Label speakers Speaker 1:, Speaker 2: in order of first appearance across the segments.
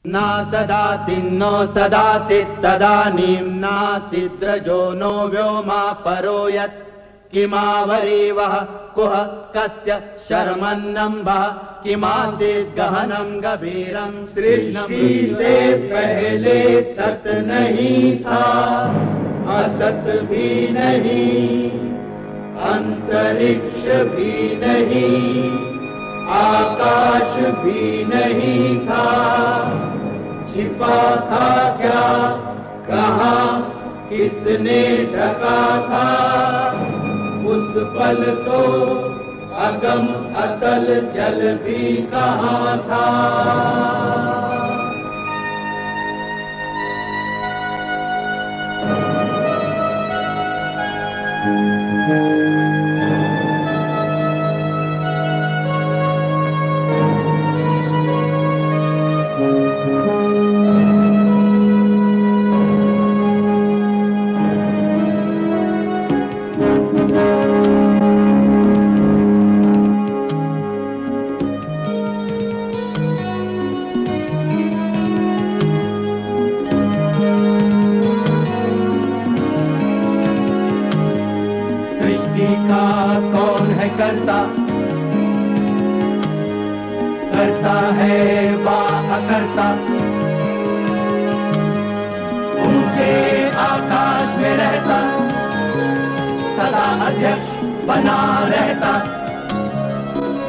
Speaker 1: ना सदासि नो सदासि तदानीं नासिद्रजो नो व्योमा परो यत् किमावरीवः कुह कस्य शर्मन्नम्भः किमासीत् गहनं गभीरं
Speaker 2: सृष्टि से पहले सत नहीं था, असत भी नहीं, अंतरिक्ष भी नहीं, आकाश भी नहीं था। छिपा था क्या, कहाँ, किसने ढका था? उस पल तो अगम अतल जल भी कहाँ था।
Speaker 1: करता है वा अकर्ता, ऊंचे आकाश में रहता, सदा अध्यक्ष बना रहता,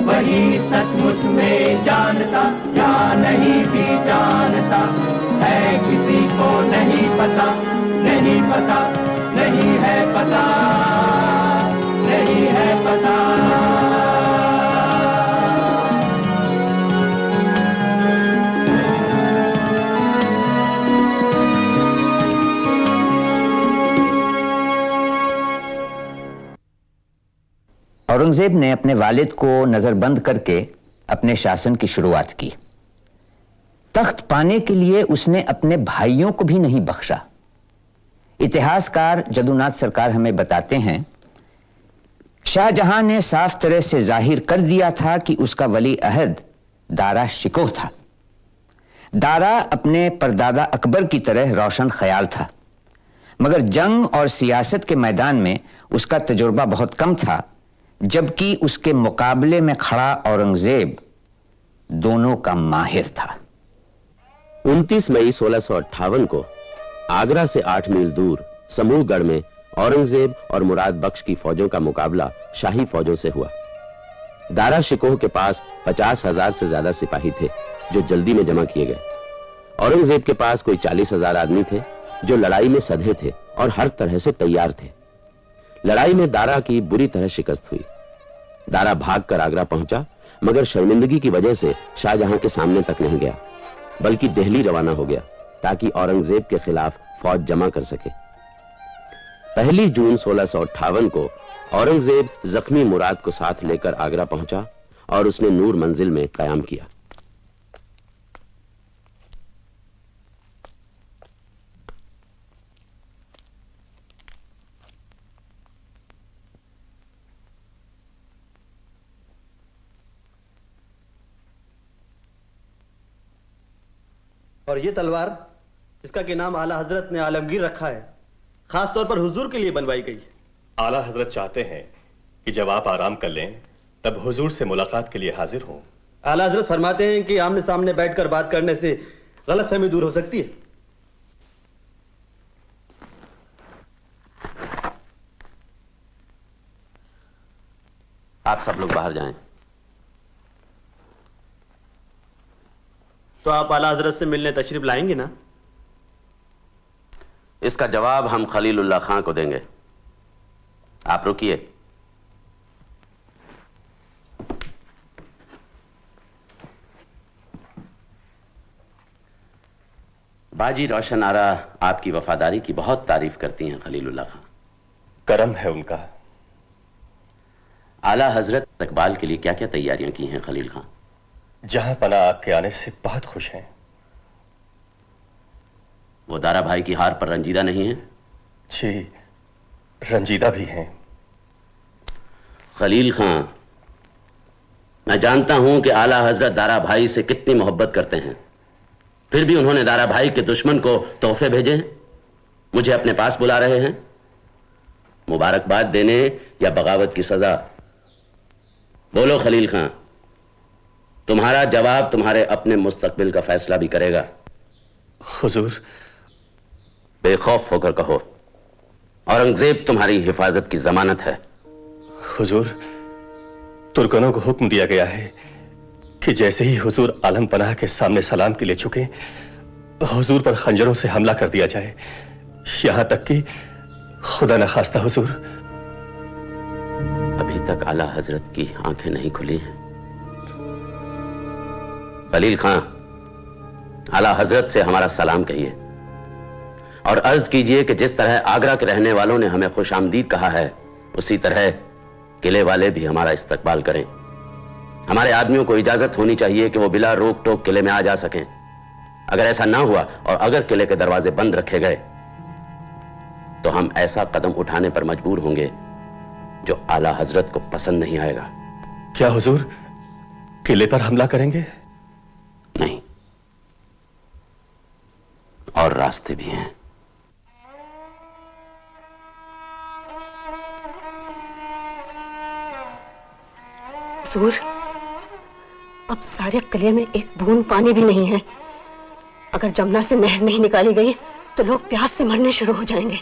Speaker 1: वही सचमुच में जानता या नहीं भी जानता है, किसी को नहीं पता, नहीं पता, नहीं है पता, नहीं है पता।
Speaker 3: औरंगजेब ने अपने वालिद को नजरबंद करके अपने शासन की शुरुआत की। तख्त पाने के लिए उसने अपने भाइयों को भी नहीं बख्शा। इतिहासकार जदुनाथ सरकार हमें बताते हैं, शाहजहां ने साफ तरह से जाहिर कर दिया था कि उसका वली अहद दारा शिकोह था। दारा अपने परदादा अकबर की तरह रोशन ख्याल था, मगर जंग और सियासत के मैदान में उसका तजुर्बा बहुत कम था, जबकि उसके मुकाबले में खड़ा औरंगजेब दोनों का माहिर था।
Speaker 4: 29 मई 1658 को आगरा से 8 मील दूर समूहगढ़ में औरंगजेब और मुराद बख्श की फौजों का मुकाबला शाही फौजों से हुआ। दारा शिकोह के पास 50,000 से ज्यादा सिपाही थे, जो जल्दी में जमा किए गए। औरंगजेब के पास कोई 40,000 आदमी थे, जो लड़ाई में सधे थे और हर तरह से तैयार थे। लड़ाई में दारा की बुरी तरह शिकस्त हुई। दारा भागकर आगरा पहुंचा, मगर शर्मिंदगी की वजह से शाहजहां के सामने तक नहीं गया, बल्कि दिल्ली रवाना हो गया ताकि औरंगजेब के खिलाफ फौज जमा कर सके। 1 जून 1658 को औरंगजेब जख्मी मुराद को साथ लेकर आगरा पहुंचा और उसने नूर मंजिल में कयाम किया।
Speaker 5: और ये तलवार, इसका के नाम आला हजरत ने आलमगीर रखा है, खास तौर पर हुजूर के लिए बनवाई गई।
Speaker 6: आला हजरत चाहते हैं कि जब आप आराम कर लें तब हुजूर से मुलाकात के लिए हाजिर हों।
Speaker 5: आला हजरत फरमाते हैं कि आमने सामने बैठकर बात करने से गलतफहमी दूर हो सकती है।
Speaker 4: आप सब लोग बाहर जाएं।
Speaker 5: तो आप आला हजरत से मिलने तशरीफ लाएंगे ना?
Speaker 4: इसका जवाब हम खलीलुल्लाह खां को देंगे। आप रुकिए। बाजी रोशन आरा आपकी वफादारी की बहुत तारीफ करती हैं खलीलुल्लाह खां।
Speaker 6: करम है उनका।
Speaker 4: आला हजरत इकबाल के लिए क्या क्या तैयारियां की हैं खलील खां?
Speaker 6: जहां पना आपके आने से बहुत खुश हैं।
Speaker 4: वो दारा भाई की हार पर रंजीदा नहीं है?
Speaker 6: जी, रंजीदा भी हैं।
Speaker 4: खलील खां, मैं जानता हूं कि आला हजरत दारा भाई से कितनी मोहब्बत करते हैं। फिर भी उन्होंने दारा भाई के दुश्मन को तोहफे भेजे हैं, मुझे अपने पास बुला रहे हैं, मुबारकबाद देने या बगावत की सजा? बोलो खलील खां, तुम्हारा जवाब तुम्हारे अपने मुस्तकबिल का फैसला भी करेगा।
Speaker 6: हुजूर,
Speaker 4: बेखौफ होकर कहो, औरंगजेब तुम्हारी हिफाजत की जमानत है।
Speaker 6: हुजूर, तुर्कनों को हुक्म दिया गया है कि जैसे ही हुजूर आलम पनाह के सामने सलाम के लिए झुके, हुजूर पर खंजरों से हमला कर दिया जाए, यहां तक कि खुदा न खास्ता हुजूर।
Speaker 4: अभी तक आला हजरत की आंखें नहीं खुली हैं। खलील खां, आला हजरत से हमारा सलाम कहिए और अर्ज कीजिए कि जिस तरह आगरा के रहने वालों ने हमें खुशामदीद कहा है, उसी तरह किले वाले भी हमारा इस्तकबाल करें। हमारे आदमियों को इजाजत होनी चाहिए कि वो बिला रोक टोक किले में आ जा सकें। अगर ऐसा ना हुआ और अगर किले के दरवाजे बंद रखे गए तो हम ऐसा कदम उठाने पर मजबूर होंगे जो आला हजरत को पसंद नहीं आएगा।
Speaker 6: क्या हुजूर किले पर हमला करेंगे?
Speaker 4: नहीं, और रास्ते भी हैं।
Speaker 7: हुजूर, अब सारे किले में एक बूंद पानी भी नहीं है। अगर जमुना से नहर नहीं निकाली गई तो लोग प्यास से मरने शुरू हो जाएंगे।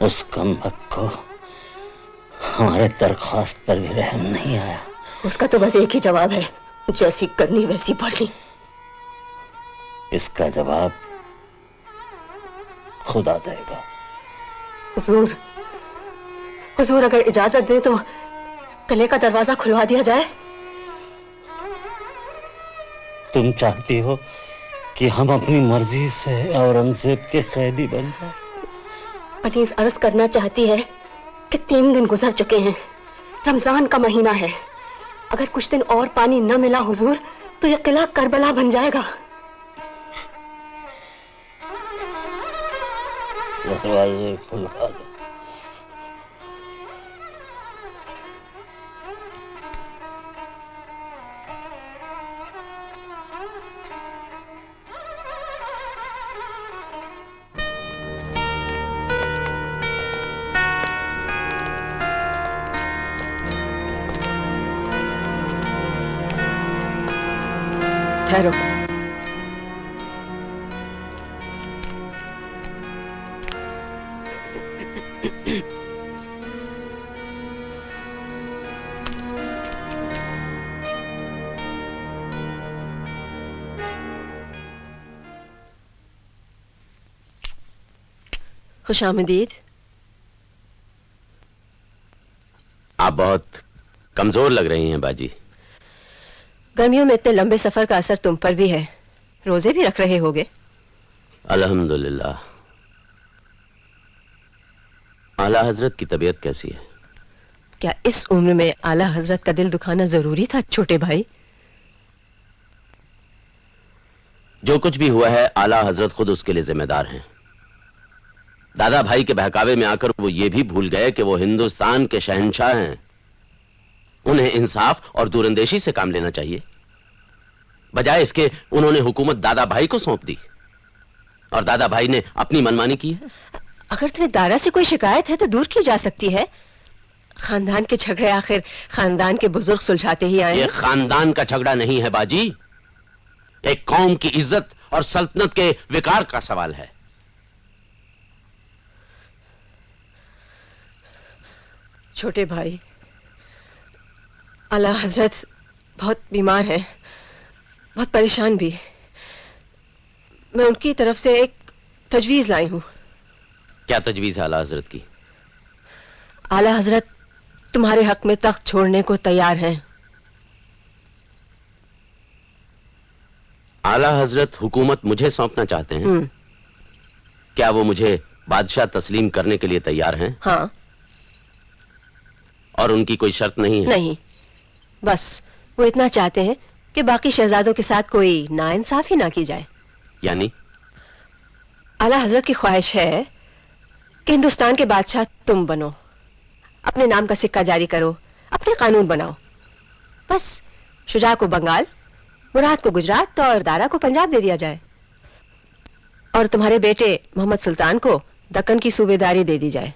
Speaker 8: उस कमबख्त को हमारे दरख्वास्त पर भी रहम नहीं आया।
Speaker 7: उसका तो बस एक ही जवाब है, जैसी करनी वैसी पढ़नी।
Speaker 8: इसका जवाब खुदा देगा।
Speaker 7: हुजूर, हुजूर अगर इजाजत दे तो किले का दरवाजा खुलवा दिया जाए।
Speaker 8: तुम चाहती हो कि हम अपनी मर्जी से औरंगजेब के कैदी बन जाएं?
Speaker 7: कनीज अर्ज करना चाहती है कि 3 दिन गुजर चुके हैं, रमजान का महीना है। अगर कुछ दिन और पानी न मिला हुजूर तो यह किला करबला बन जाएगा।
Speaker 8: दरवाजे खुलवा दो।
Speaker 7: ठहरो। खुशामदीद।
Speaker 4: आप बहुत कमजोर लग रही हैं बाजी।
Speaker 7: गर्मियों में इतने लंबे सफर का असर तुम पर भी है। रोजे भी रख रहे होगे।
Speaker 4: अल्हम्दुलिल्लाह। आला हजरत की तबीयत कैसी है?
Speaker 7: क्या इस उम्र में आला हजरत का दिल दुखाना जरूरी था छोटे भाई?
Speaker 4: जो कुछ भी हुआ है आला हजरत खुद उसके लिए जिम्मेदार हैं। दादा भाई के बहकावे में आकर वो ये भी भूल गए कि वो हिंदुस्तान के शहंशाह हैं। उन्हें इंसाफ और दूरंदेशी से काम लेना चाहिए। बजाय इसके उन्होंने हुकूमत दादा भाई को सौंप दी और दादा भाई ने अपनी मनमानी की है।
Speaker 7: अगर तुम्हें दारा से कोई शिकायत है तो दूर की जा सकती है। खानदान के झगड़े आखिर खानदान के बुजुर्ग सुलझाते ही आए।
Speaker 4: ये खानदान का झगड़ा नहीं है बाजी, एक कौम की इज्जत और सल्तनत के विकार का सवाल है।
Speaker 7: छोटे भाई, आला हजरत बहुत बीमार है, बहुत परेशान भी। मैं उनकी तरफ से एक तजवीज लाई हूं।
Speaker 4: क्या तजवीज है आला हजरत की?
Speaker 7: आला हजरत तुम्हारे हक में तख्त छोड़ने को तैयार हैं।
Speaker 4: आला हजरत हुकूमत मुझे सौंपना चाहते हैं। क्या वो मुझे बादशाह तस्लीम करने के लिए तैयार हैं?
Speaker 7: हाँ।
Speaker 4: और उनकी कोई शर्त नहीं है?
Speaker 7: नहीं, बस वो इतना चाहते हैं कि बाकी शहजादों के साथ कोई नाइंसाफी ना की जाए।
Speaker 4: यानी?
Speaker 7: आला हजरत की ख्वाहिश है कि हिंदुस्तान के बादशाह तुम बनो, अपने नाम का सिक्का जारी करो, अपने कानून बनाओ। बस शुजा को बंगाल, मुराद को गुजरात और दारा को पंजाब दे दिया जाए, और तुम्हारे बेटे मोहम्मद सुल्तान को दक्कन की सूबेदारी दे दी जाए।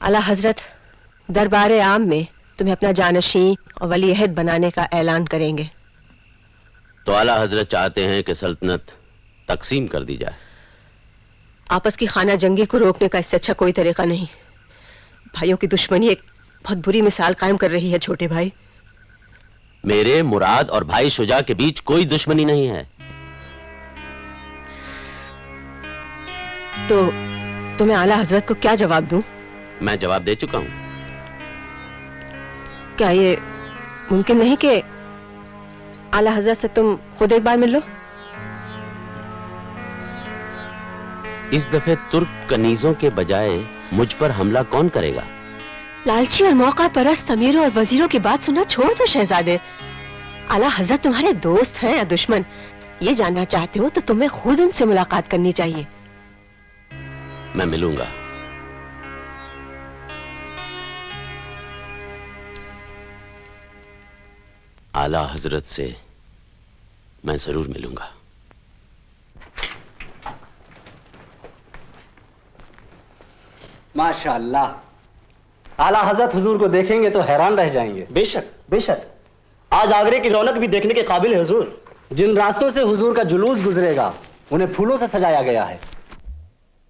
Speaker 7: आला हजरत दरबार आम में तुम्हें अपना जानशीं और वली अहद बनाने का ऐलान करेंगे।
Speaker 4: तो आला हजरत चाहते हैं कि सल्तनत तकसीम कर दी जाए।
Speaker 7: आपस की खाना जंगी को रोकने का इससे अच्छा कोई तरीका नहीं। भाइयों की दुश्मनी एक बहुत बुरी मिसाल कायम कर रही है छोटे भाई।
Speaker 4: मेरे, मुराद और भाई शुजा के बीच कोई दुश्मनी नहीं है।
Speaker 7: तो तुम्हें आला हजरत को क्या जवाब दूं?
Speaker 4: मैं जवाब दे चुका हूं।
Speaker 7: क्या ये मुमकिन नहीं कि आला हजरत से तुम खुद एक बार मिल लो?
Speaker 4: इस दफे तुर्क कनीजों के बजाय मुझ पर हमला कौन करेगा?
Speaker 7: लालची और मौका परस्त अमीरों और वजीरों की बात सुनना छोड़ दो शहजादे। आला हजरत तुम्हारे दोस्त हैं या दुश्मन, ये जानना चाहते हो तो तुम्हें खुद उनसे मुलाकात करनी चाहिए।
Speaker 4: मैं मिलूंगा। आला हजरत से मैं जरूर मिलूंगा।
Speaker 5: माशाअल्लाह, आला हजरत हुजूर को देखेंगे तो हैरान रह जाएंगे। बेशक बेशक, आज आगरे की रौनक भी देखने के काबिल है हुजूर। जिन रास्तों से हुजूर का जुलूस गुजरेगा उन्हें फूलों से सजाया गया है।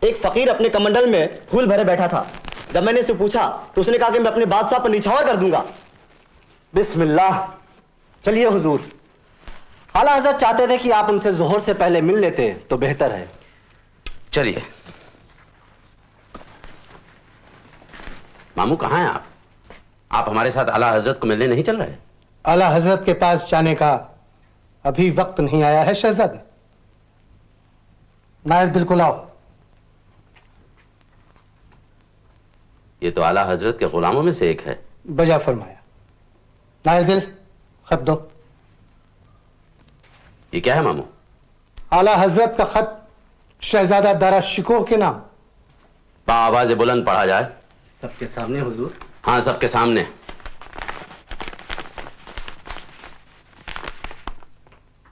Speaker 5: एक फकीर अपने कमंडल में फूल भरे बैठा था। जब मैंने उससे पूछा तो उसने कहा कि मैं अपने बादशाह पर निछावर कर दूंगा। बिस्मिल्लाह, चलिए हुजूर। आला हजरत चाहते थे कि आप उनसे जोहर से पहले मिल लेते तो बेहतर है।
Speaker 4: चलिए। मामू कहां हैं आप? आप हमारे साथ आला हजरत को मिलने नहीं चल रहे?
Speaker 9: आला हजरत के पास जाने का अभी वक्त नहीं आया है शहजादे। नायर दिल को लाओ।
Speaker 4: ये तो आला हजरत के गुलामों में से एक है।
Speaker 9: बजा फरमाया। नायर दिल, खत दो।
Speaker 4: ये क्या है मामू?
Speaker 9: आला हजरत का खत शहजादा दारा शिकोह के नाम।
Speaker 4: आवाज़ बुलंद पढ़ा जाए।
Speaker 5: सबके सामने हुजूर।
Speaker 4: हाँ, सबके सामने।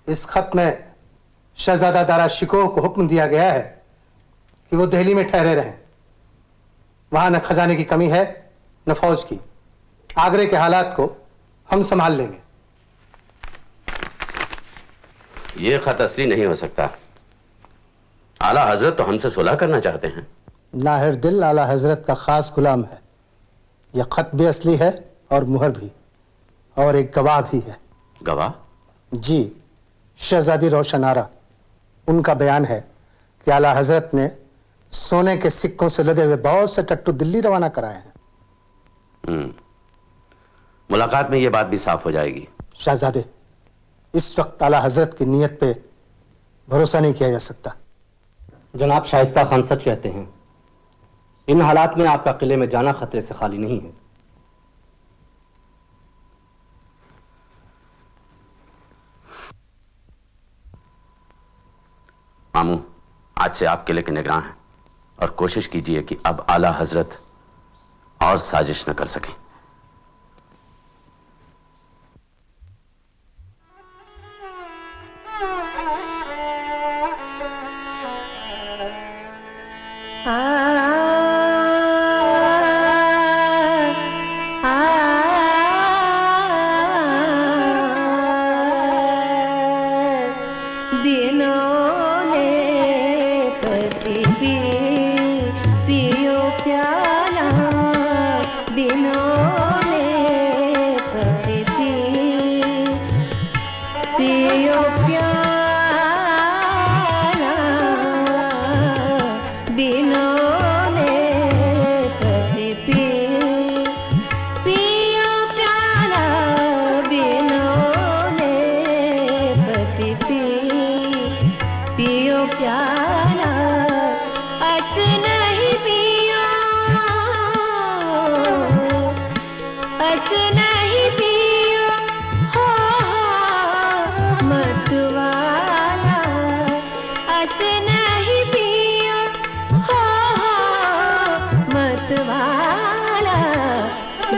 Speaker 9: इस खत में शहजादा दारा शिकोह को हुक्म दिया गया है कि वो दिल्ली में ठहरे रहें। वहां न खजाने की कमी है न फौज की। आगरे के हालात को हम संभाल लेंगे।
Speaker 4: ये खत असली नहीं हो सकता। आला हजरत तो हमसे सुलह करना चाहते हैं।
Speaker 9: नाहिर दिल आला हजरत का खास गुलाम है। यह खत भी असली है और मुहर भी, और एक गवाह भी है।
Speaker 4: गवाह?
Speaker 9: जी, शहजादी रोशन आरा। उनका बयान है कि आला हजरत ने सोने के सिक्कों से लदे हुए बहुत से टट्टू दिल्ली रवाना कराए हैं।
Speaker 4: मुलाकात में यह बात भी साफ हो जाएगी।
Speaker 9: शहजादे, इस वक्त आला हजरत की नीयत पे भरोसा नहीं किया जा सकता।
Speaker 5: जनाब शाइस्ता खान सच कहते हैं। इन हालात में आपका किले में जाना खतरे से खाली नहीं है।
Speaker 4: मामू, आज से आप किले के निगरान हैं और कोशिश कीजिए कि अब आला हजरत और साजिश न कर सकें।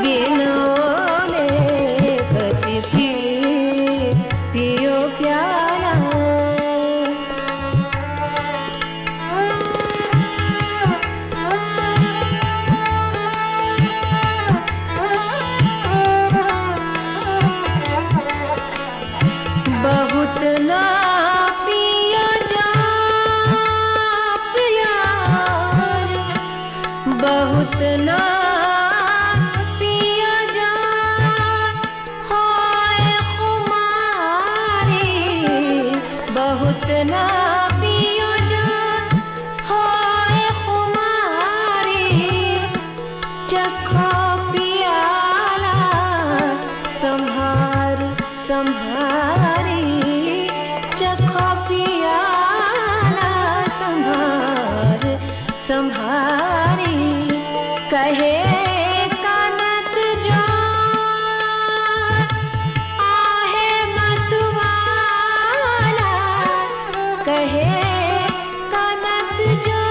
Speaker 7: बिनो ने पति पी
Speaker 10: ना पिया जा प्यार, बहुत ना पिया जा हाय खुमारी, बहुत ना पिया जा हाय खुमारी, चखो पियाला संभार संभारी, चखो पियाला संभार संभारी, कहे कानत जो आहे मतवाला, कहे कानत जो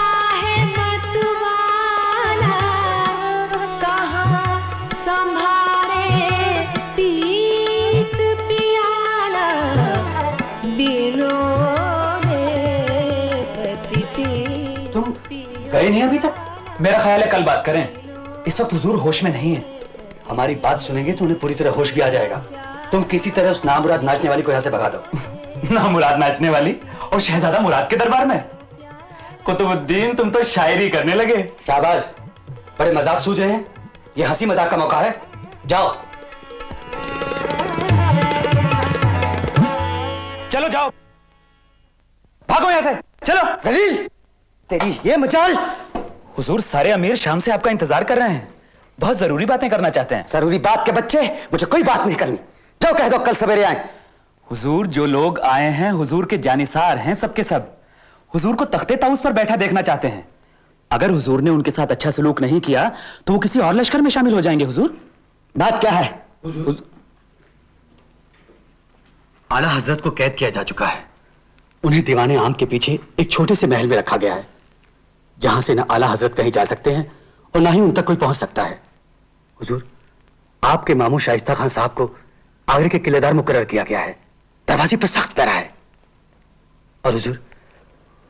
Speaker 10: आहे मतवाला, कहाँ संभारे पीत पियाला, बिनो पति पीत
Speaker 11: तुम गए नहीं अभी तक? मेरा ख्याल है कल बात करें, इस वक्त हुजूर होश में नहीं है।
Speaker 5: हमारी बात सुनेंगे तो उन्हें पूरी तरह होश भी आ जाएगा। तुम किसी तरह उस नामुराद नाचने वाली को यहाँ से भगा दो।
Speaker 11: ना मुराद नाचने वाली और शहजादा मुराद के दरबार में? कुतुबुद्दीन तुम तो शायरी करने लगे।
Speaker 5: शाबाश, बड़े मजाक सूझ रहे हैं, ये हंसी मजाक का मौका है। जाओ
Speaker 11: चलो जाओ, भागो यहाँ से, चलो।
Speaker 5: दलील तेरी ये मचाल।
Speaker 11: हुजूर सारे अमीर शाम से आपका इंतजार कर रहे हैं, बहुत जरूरी बातें करना चाहते हैं।
Speaker 5: जरूरी बात के बच्चे, मुझे कोई बात नहीं करनी। जाओ कह दो कल सवेरे आए।
Speaker 11: हुजूर जो लोग आए हैं हुजूर के जानिसार हैं सबके सब, हुजूर को तख्ते ताऊस पर बैठा देखना चाहते हैं। अगर हुजूर ने उनके साथ अच्छा सलूक नहीं किया तो वो किसी और लश्कर में शामिल हो जाएंगे। हुजूर
Speaker 5: बात क्या है? आला हजरत को कैद किया जा चुका है। उन्हें दीवाने आम के पीछे एक छोटे से महल में रखा गया है, जहां से न आला हजरत कहीं जा सकते हैं और ना ही उन तक कोई पहुंच सकता है। हुजूर, आपके मामू शाइस्ता खान साहब को आगरे के किलेदार मुकर्रर किया गया है, दरवाजे पर सख्त पहरा है। और हुजूर,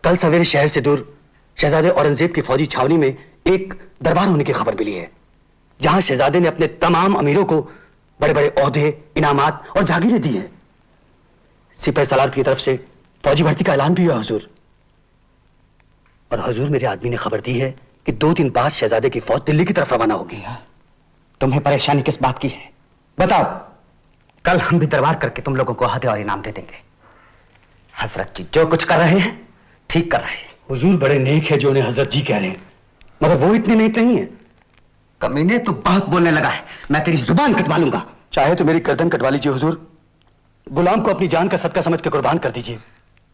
Speaker 5: कल सवेरे शहर से दूर शहजादे औरंगजेब की फौजी छावनी में एक दरबार होने की खबर मिली है, जहां शहजादे ने अपने तमाम अमीरों को बड़े बड़े ओहदे, इनामात और जागीरें दी हैं। सिपाही सलार की तरफ से फौजी भर्ती का ऐलान भी हुआ हुजूर। और हुजूर, मेरे आदमी ने खबर दी है कि 2 दिन बाद शहजादे की फौज दिल्ली की तरफ रवाना होगी। तुम्हें परेशानी किस बात की है बताओ? कल हम भी दरबार करके तुम लोगों को ओहदे और इनाम दे देंगे। हजरत जी जो कुछ कर रहे हैं ठीक कर रहे हैं। हुजूर बड़े नेक है जो उन्हें हजरत जी कह रहे हैं, मगर वो इतने नेक नहीं है। कमीने तो बहुत बोलने लगा है, मैं तेरी जुबान कटवा लूंगा। चाहे तो मेरी गर्दन कटवा लीजिए हुजूर, गुलाम को अपनी जान का सदका समझ के कुर्बान कर दीजिए,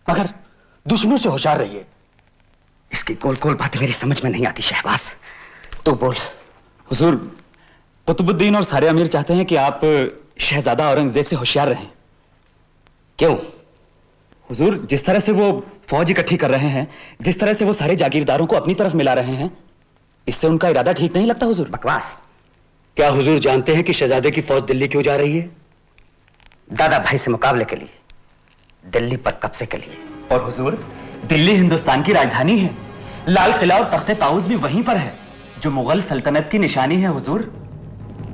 Speaker 5: मगर दुश्मनों से होशियार रहिए। इसकी गोल गोल बातें मेरी समझ में नहीं आती। शहबाज तू बोल।
Speaker 11: हुजूर, कुतुबुद्दीन और सारे अमीर चाहते हैं कि आप शहजादा औरंगजेब से होशियार रहें।
Speaker 5: क्यों?
Speaker 11: हुजूर, जिस तरह से वो फौज इकट्ठी कर रहे हैं, जिस तरह से वो सारे जागीरदारों को अपनी तरफ मिला रहे हैं, इससे उनका इरादा ठीक नहीं लगता। हुजूर
Speaker 5: बकवास। क्या हुजूर जानते हैं कि शहजादे की फौज दिल्ली क्यों जा रही है? दादा भाई से मुकाबले के लिए, दिल्ली पर कब्जे के लिए।
Speaker 11: और हुजूर, दिल्ली हिंदुस्तान की राजधानी है, लाल किला और तख्ते ताऊस भी वहीं पर है, जो मुगल सल्तनत की निशानी है। हुजूर,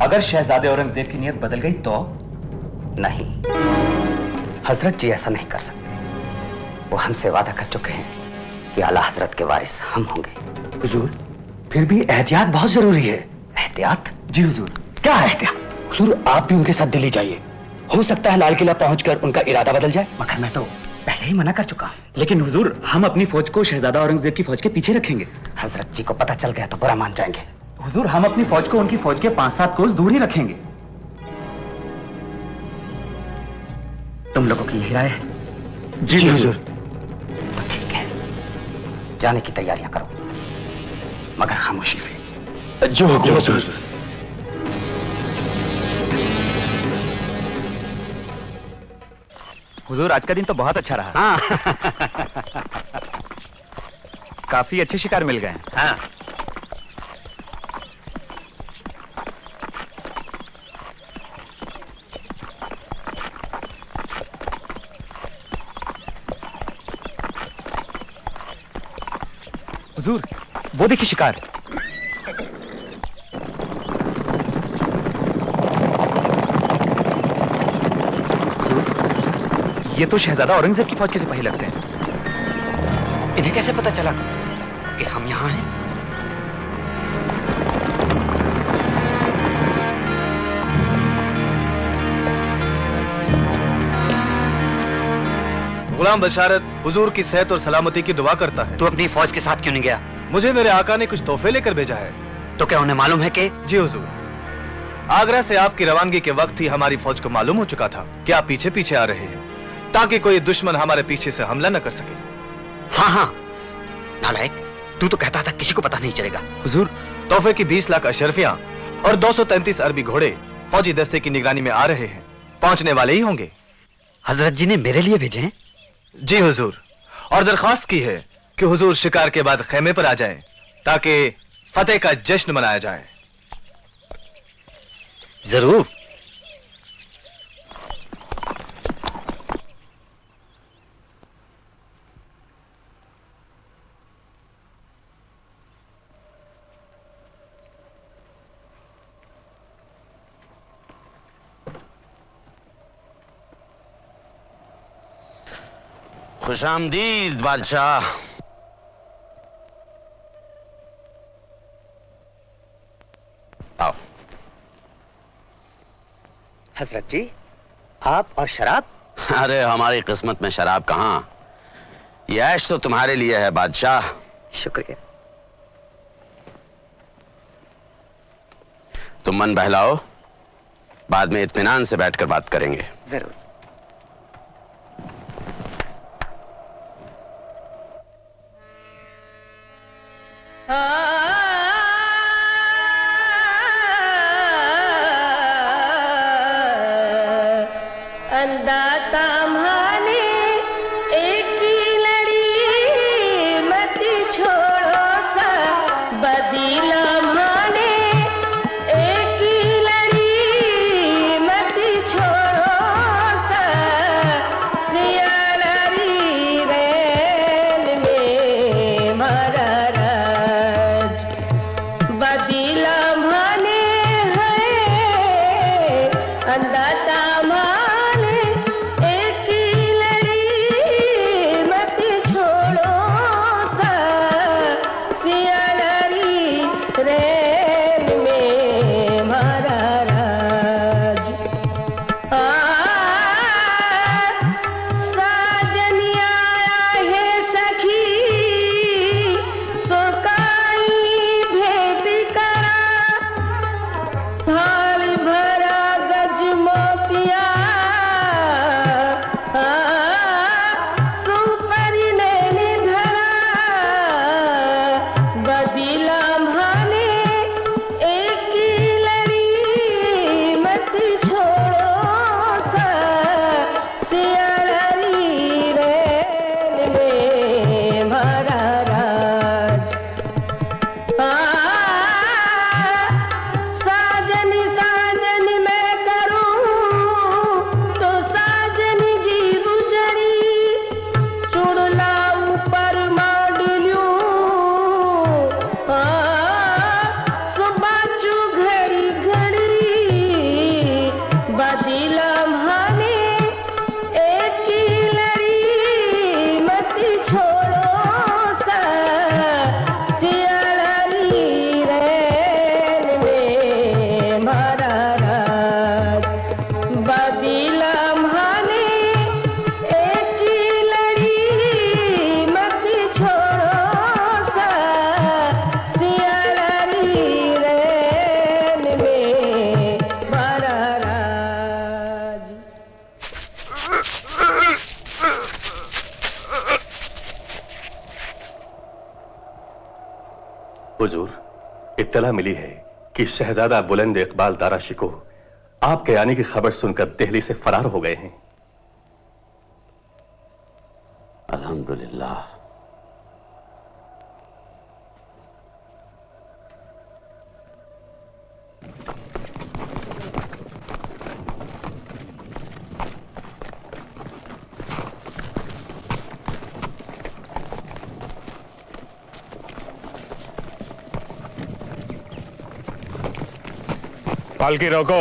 Speaker 11: अगर शहजादे औरंगजेब की नीयत बदल गई तो?
Speaker 5: नहीं, हजरत जी ऐसा नहीं कर सकते। वो हमसे वादा कर चुके हैं कि आला हजरत के वारिस हम होंगे। हुजूर, फिर भी एहतियात बहुत जरूरी है। एहतियात?
Speaker 11: जी हुजूर।
Speaker 5: क्या एहतियात? हुजूर, आप भी उनके साथ दिल्ली जाइए, हो सकता है लाल किला पहुंचकर उनका इरादा बदल जाए। मगर मैं तो पहले ही मना कर चुका।
Speaker 11: लेकिन हुजूर, हम अपनी फौज को शहजादा औरंगजेब की फौज के पीछे रखेंगे।
Speaker 5: हजरत जी को पता चल गया तो बुरा मान जाएंगे।
Speaker 11: हुजूर, हम अपनी फौज को उनकी फौज के 5-7 कोस दूर ही रखेंगे।
Speaker 5: तुम लोगों की यही राय है?
Speaker 11: जी हुजूर।
Speaker 5: तो ठीक है, जाने की तैयारियां करो, मगर खामोशी से। जो हुजूर।
Speaker 11: हुजूर, आज का दिन तो बहुत अच्छा रहा।
Speaker 5: हाँ।
Speaker 11: काफी अच्छे शिकार मिल गए।
Speaker 5: हाँ।
Speaker 11: हुजूर, वो देखिए शिकार। ये तो शहजादा औरंगजेब की फौज के सिपाही लगते हैं।
Speaker 5: इन्हें कैसे पता चला कि हम यहाँ हैं?
Speaker 12: गुलाम बशारत हुजूर की सेहत और सलामती की दुआ करता है।
Speaker 5: तू अपनी फौज के साथ क्यों नहीं गया?
Speaker 12: मुझे मेरे आका ने कुछ तोहफे लेकर भेजा है।
Speaker 5: तो क्या उन्हें मालूम है कि?
Speaker 12: जी हुजूर, आगरा से आपकी रवानगी के वक्त ही हमारी फौज को मालूम हो चुका था कि आप पीछे पीछे आ रहे हैं, ताकि कोई दुश्मन हमारे पीछे से हमला न कर सके।
Speaker 5: हाँ हाँ नालायक, तू तो कहता था किसी को पता नहीं चलेगा।
Speaker 12: हुजूर, तोहफे की 20 लाख अशरफियां और 233 अरबी घोड़े फौजी दस्ते की निगरानी में आ रहे हैं। पहुंचने वाले ही होंगे।
Speaker 5: हजरत जी ने मेरे लिए भेजे हैं?
Speaker 12: जी हुजूर, और दरखास्त की है कि हुजूर शिकार के बाद खेमे पर आ जाएं, ताकि फतेह का जश्न मनाया जाए।
Speaker 5: जरूर।
Speaker 4: खुशामदीद बादशाह। आओ।
Speaker 5: हजरत जी, आप और शराब?
Speaker 4: अरे हमारी किस्मत में शराब कहां, ये ऐश तो तुम्हारे लिए है बादशाह।
Speaker 5: शुक्रिया।
Speaker 4: तुम मन बहलाओ, बाद में इत्मीनान से बैठकर बात करेंगे।
Speaker 5: जरूर।
Speaker 10: अंदाता माने एक ही लड़ी मत छोड़ो सा बदीला माने एक ही लड़ी मत छोड़ो सा सियारी रैन में मारा राज बदीला माने है अंदाता
Speaker 6: हुजूर, इत्तला मिली है कि शहजादा बुलंद इकबाल दारा शिकोह आपके आने की खबर सुनकर दिल्ली से फरार हो गए हैं।
Speaker 4: अल्हम्दुलिल्लाह।
Speaker 13: पालकी रोको।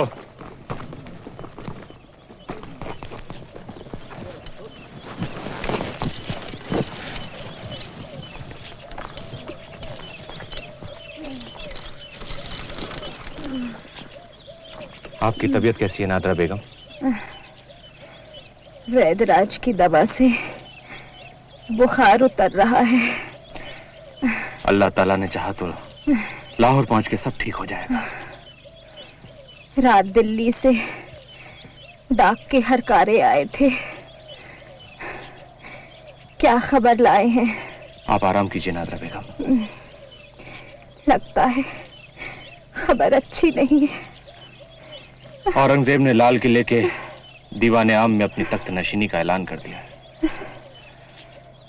Speaker 12: आपकी तबीयत कैसी है नादरा बेगम?
Speaker 10: वैदराज की दवा से बुखार उतर रहा है।
Speaker 12: अल्लाह ताला ने चाहा तो लाहौर पहुंच के सब ठीक हो जाएगा।
Speaker 10: रात दिल्ली से डाक के हरकारे आए थे, क्या खबर लाए हैं?
Speaker 12: आप आराम कीजिए नादरा बेगम।
Speaker 10: लगता है खबर अच्छी नहीं है।
Speaker 12: औरंगजेब ने लाल किले के दीवाने आम में अपनी तख्त नशीनी का ऐलान कर दिया है।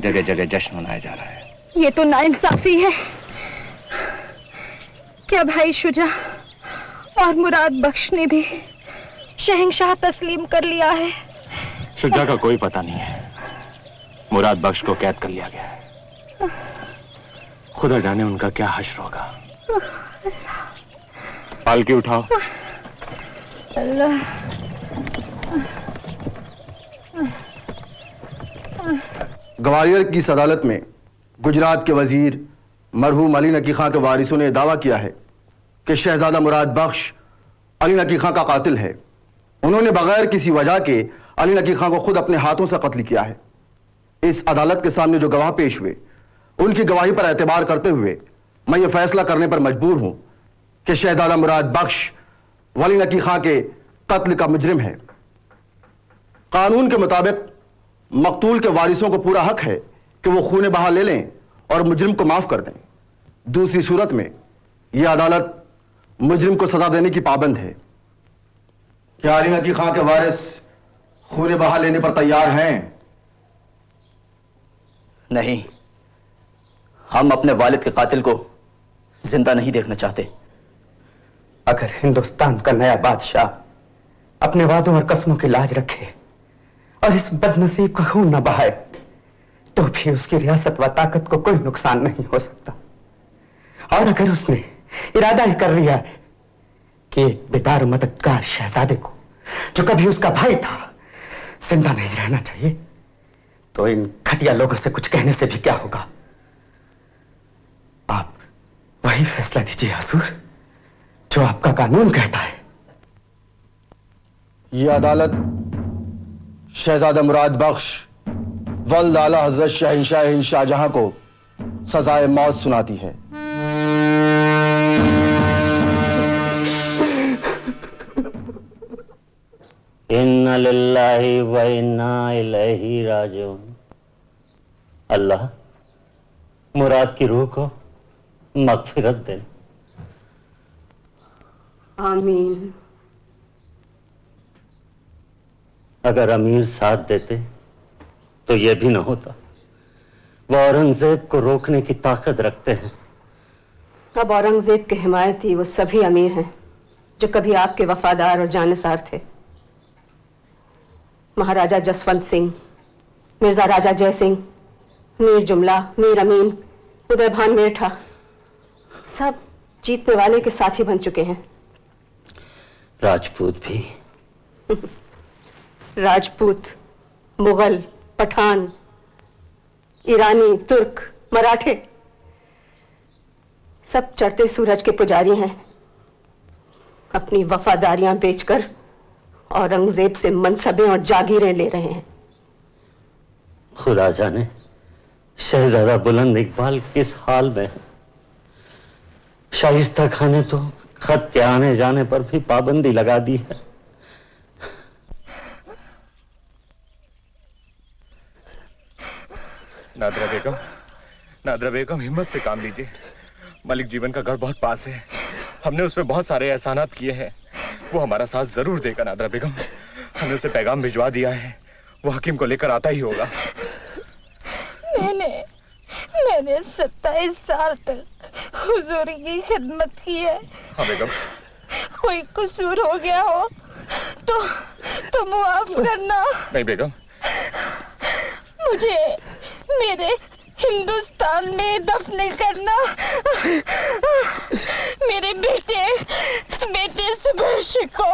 Speaker 12: जगह जगह जश्न मनाया जा रहा है।
Speaker 10: ये तो नाइंसाफी है। क्या भाई शुजा और मुराद बख्श ने भी शहंशाह तस्लीम कर लिया है?
Speaker 12: शुजा का कोई पता नहीं है। मुराद बख्श को कैद कर लिया गया है। खुदा जाने उनका क्या हश्र होगा। पालकी उठाओ।
Speaker 10: अल्लाह।
Speaker 13: ग्वालियर की इस अदालत में गुजरात के वजीर मरहूम अली नकी खां के वारिसों ने दावा किया है कि शहजादा मुराद बख्श अली नकी खां का कातिल है। उन्होंने बगैर किसी वजह के अली नकी खां को खुद अपने हाथों से कत्ल किया है। इस अदालत के सामने जो गवाह पेश हुए, उनकी गवाही पर एतबार करते हुए मैं ये फैसला करने पर मजबूर हूं कि शहजादा मुराद बख्श वली नकी खां के कत्ल का मुजरिम है। कानून के मुताबिक मकतूल के वारिसों को पूरा हक है कि वो खून बहा ले लें और मुजरिम को माफ कर दें। दूसरी सूरत में यह अदालत मुजरिम को सजा देने की पाबंद है। क्या अली नकी खां के वारिस खून बहा लेने पर तैयार हैं?
Speaker 5: नहीं, हम अपने वालिद के कातिल को जिंदा नहीं देखना चाहते। अगर हिंदुस्तान का नया बादशाह अपने वादों और कसमों की लाज रखे और इस बदनसीब का खून न बहाए, तो भी उसकी रियासत व ताकत को कोई नुकसान नहीं हो सकता। और अगर उसने इरादा ही कर लिया है कि एक बेदार मददगार शहजादे को, जो कभी उसका भाई था, जिंदा नहीं रहना चाहिए, तो इन घटिया लोगों से कुछ कहने से भी क्या होगा। आप वही फैसला दीजिए हुजूर, जो आपका कानून कहता है।
Speaker 13: यह अदालत शहजादा मुराद बख्श वल्द आला हजरत शहंशाह हिंद शाहजहां को सजाए मौत सुनाती है।
Speaker 8: इन्ना लिल्लाहि व इन्ना इलैहि राजिऊन। अल्लाह मुराद की रूह को मगफिरत दे।
Speaker 7: आमीन।
Speaker 8: अगर अमीर साथ देते तो यह भी ना होता। वो औरंगजेब को रोकने की ताकत रखते हैं।
Speaker 7: अब औरंगजेब के हिमायती वो सभी अमीर हैं जो कभी आपके वफादार और जानिसार थे। महाराजा जसवंत सिंह, मिर्जा राजा जय सिंह, मीर जुमला, मीर अमीन, उदय भान मेरठा, सब जीतने वाले के साथी बन चुके हैं।
Speaker 8: राजपूत भी।
Speaker 7: राजपूत, मुगल, पठान, ईरानी, तुर्क, मराठे, सब चढ़ते सूरज के पुजारी हैं। अपनी वफादारियां बेचकर औरंगजेब से मनसबें और जागीरें ले रहे हैं।
Speaker 8: खुदा जाने शहजादा बुलंद इकबाल किस हाल में है। शाइस्ता खान ने तो खत के आने जाने पर भी पाबंदी लगा दी है।
Speaker 12: नादरा बेगम हिम्मत से काम लीजिए। मलिक जीवन का घर बहुत पास है। हमने उसमें बहुत सारे एहसानात किए हैं। वो हमारा साथ जरूर देगा नादरा बेगम। हमने उसे पैगाम भिजवा दिया है। वो हकीम को लेकर आता ही होगा।
Speaker 10: मैंने 27 साल तक हुजूर की खिदमत की है।
Speaker 12: हाँ बेगम।
Speaker 10: कोई कसूर हो गया हो तो माफ करना।
Speaker 12: नहीं बेगम।
Speaker 10: मुझे मेरे हिंदुस्तान में दफन करना। मेरे बेटे सुभाष को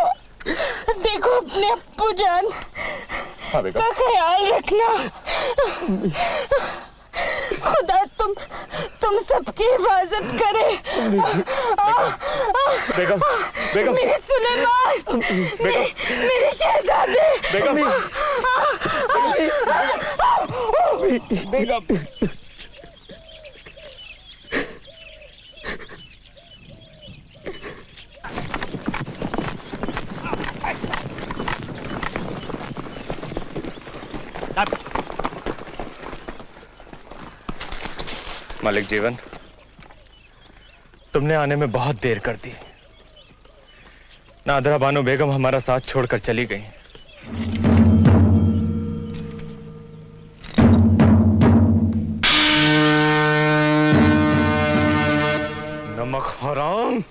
Speaker 10: देखो, अपने अप्पू जान
Speaker 12: हाँ
Speaker 10: का ख्याल रखना। खुदा तुम सबकी हिफाजत करे।
Speaker 12: बेगम, बेगम,
Speaker 10: मेरे सुलेमान, मेरे शहजादे।
Speaker 12: बेगम, बेगम। मालिक जीवन, तुमने आने में बहुत देर कर दी। नादरा बानो बेगम हमारा साथ छोड़कर चली गई। नमक हराम।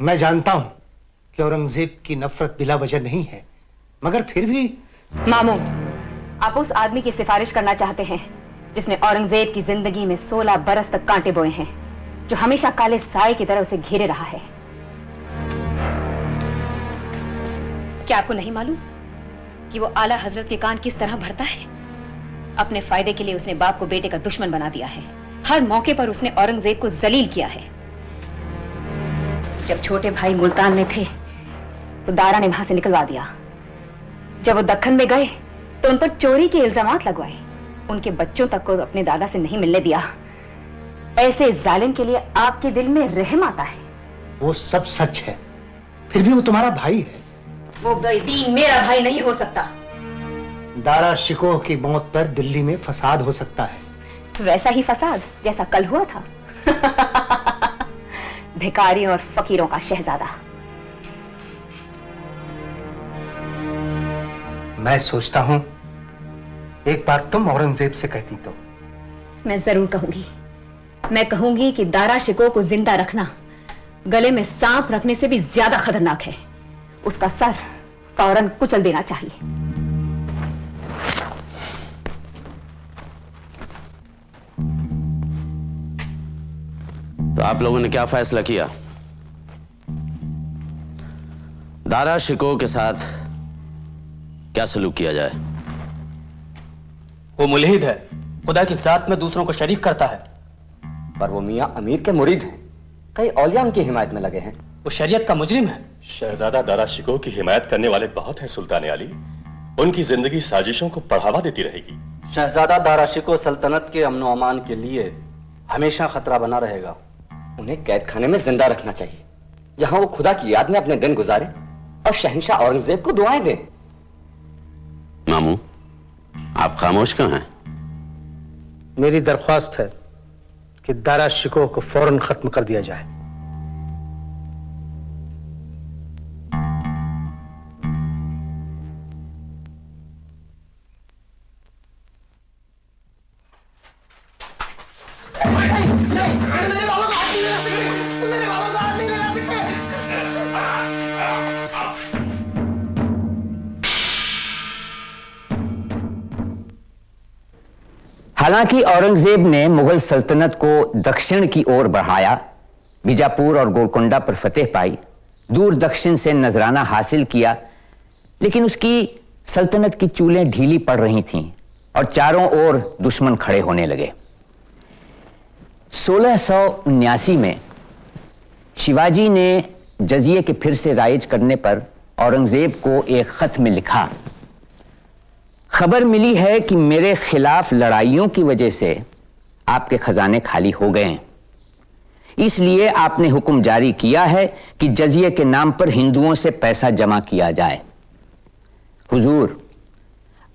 Speaker 9: मैं जानता हूं कि औरंगजेब की नफरत बिला वजह नहीं है, मगर फिर भी।
Speaker 14: मामू, आप उस आदमी की सिफारिश करना चाहते हैं जिसने औरंगजेब की जिंदगी में 16 बरस तक कांटे बोए हैं, जो हमेशा काले साए की तरह उसे घेरे रहा है। क्या आपको नहीं मालूम कि वो आला हजरत के कान किस तरह भरता है? अपने फायदे के लिए उसने बाप को बेटे का दुश्मन बना दिया है। हर मौके पर उसने औरंगजेब को जलील किया है। जब छोटे भाई मुल्तान में थे तो दारा ने वहां से निकलवा दिया। जब वो दक्खन में गए तो उन पर चोरी के इल्जामात लगवाए। उनके बच्चों तक को अपने दादा से नहीं मिलने दिया। ऐसे जालिम के लिए आपके दिल में रहम आता है।
Speaker 9: वो सब सच है, फिर भी वो तुम्हारा भाई है।
Speaker 14: वो बेदीन मेरा भाई नहीं हो सकता।
Speaker 9: दारा शिकोह की मौत पर दिल्ली में फसाद हो सकता है।
Speaker 14: वैसा ही फसाद जैसा कल हुआ था। भिखारियों और फकीरों का शहजादा।
Speaker 9: मैं सोचता हूं एक बार तुम औरंगजेब से कहती तो।
Speaker 14: मैं जरूर कहूंगी। मैं कहूंगी कि दारा शिकोह को जिंदा रखना गले में सांप रखने से भी ज्यादा खतरनाक है। उसका सर फौरन कुचल देना चाहिए।
Speaker 4: तो आप लोगों ने क्या फैसला किया? दारा शिकोह के साथ क्या सलूक किया जाए?
Speaker 5: वो मुल्हिद है, खुदा की जात में दूसरों को शरीक करता है। पर वो मियां अमीर के मुरीद हैं, कई औलिया उनकी हिमायत में लगे हैं। वो शरीयत का मुजरिम है।
Speaker 6: शहजादा दारा शिकोह की हिमायत करने वाले बहुत हैं सुल्तान अली। उनकी जिंदगी साजिशों को बढ़ावा देती रहेगी।
Speaker 5: शहजादा दारा शिकोह सल्तनत के अमन और अमान के लिए हमेशा खतरा बना रहेगा। उन्हें कैद खाने में जिंदा रखना चाहिए, जहां वो खुदा की याद में अपने दिन गुजारे और शहंशाह औरंगजेब को दुआएं दें।
Speaker 4: मामू, आप खामोश क्यों हैं?
Speaker 9: मेरी दरख्वास्त है कि दारा शिकोह को फौरन खत्म कर दिया जाए।
Speaker 3: हालांकि औरंगजेब ने मुगल सल्तनत को दक्षिण की ओर बढ़ाया, बीजापुर और गोलकोंडा पर फतेह पाई, दूर दक्षिण से नजराना हासिल किया, लेकिन उसकी सल्तनत की चूलें ढीली पड़ रही थीं और चारों ओर दुश्मन खड़े होने लगे। 1679 में शिवाजी ने जजिए के फिर से राइज करने पर औरंगजेब को एक खत में लिखा, खबर मिली है कि मेरे खिलाफ लड़ाइयों की वजह से आपके खजाने खाली हो गए हैं, इसलिए आपने हुक्म जारी किया है कि जजिए के नाम पर हिंदुओं से पैसा जमा किया जाए। हुजूर,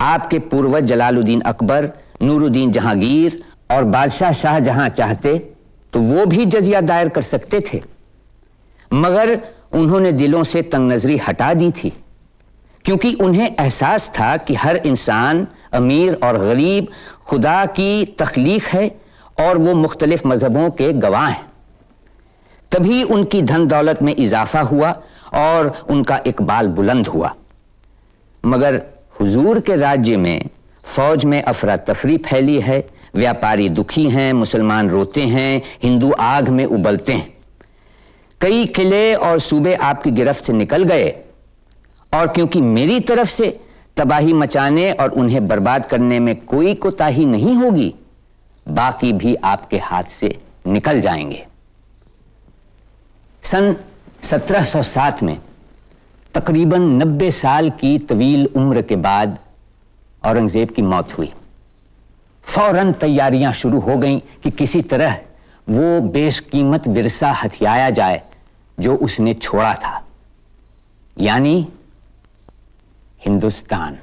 Speaker 3: आपके पूर्वज जलालुद्दीन अकबर, नूरुद्दीन जहांगीर और बादशाह शाहजहां चाहते तो वो भी जजिया दायर कर सकते थे, मगर उन्होंने दिलों से तंगनजरी हटा दी थी, क्योंकि उन्हें एहसास था कि हर इंसान, अमीर और गरीब, खुदा की तख्लीक है और वो मुख्तलिफ मजहबों के गवाह हैं। तभी उनकी धन दौलत में इजाफा हुआ और उनका इकबाल बुलंद हुआ। मगर हुजूर के राज्य में फौज में अफरा तफरी फैली है, व्यापारी दुखी हैं, मुसलमान रोते हैं, हिंदू आग में उबलते हैं। कई किले और सूबे आपकी गिरफ्त से निकल गए और क्योंकि मेरी तरफ से तबाही मचाने और उन्हें बर्बाद करने में कोई कोताही नहीं होगी, बाकी भी आपके हाथ से निकल जाएंगे। सन 1707 में तकरीबन 90 साल की तवील उम्र के बाद औरंगजेब की मौत हुई। फौरन तैयारियां शुरू हो गईं कि किसी तरह वो बेशकीमत विरसा हथियाया जाए जो उसने छोड़ा था, यानी हिंदुस्तान।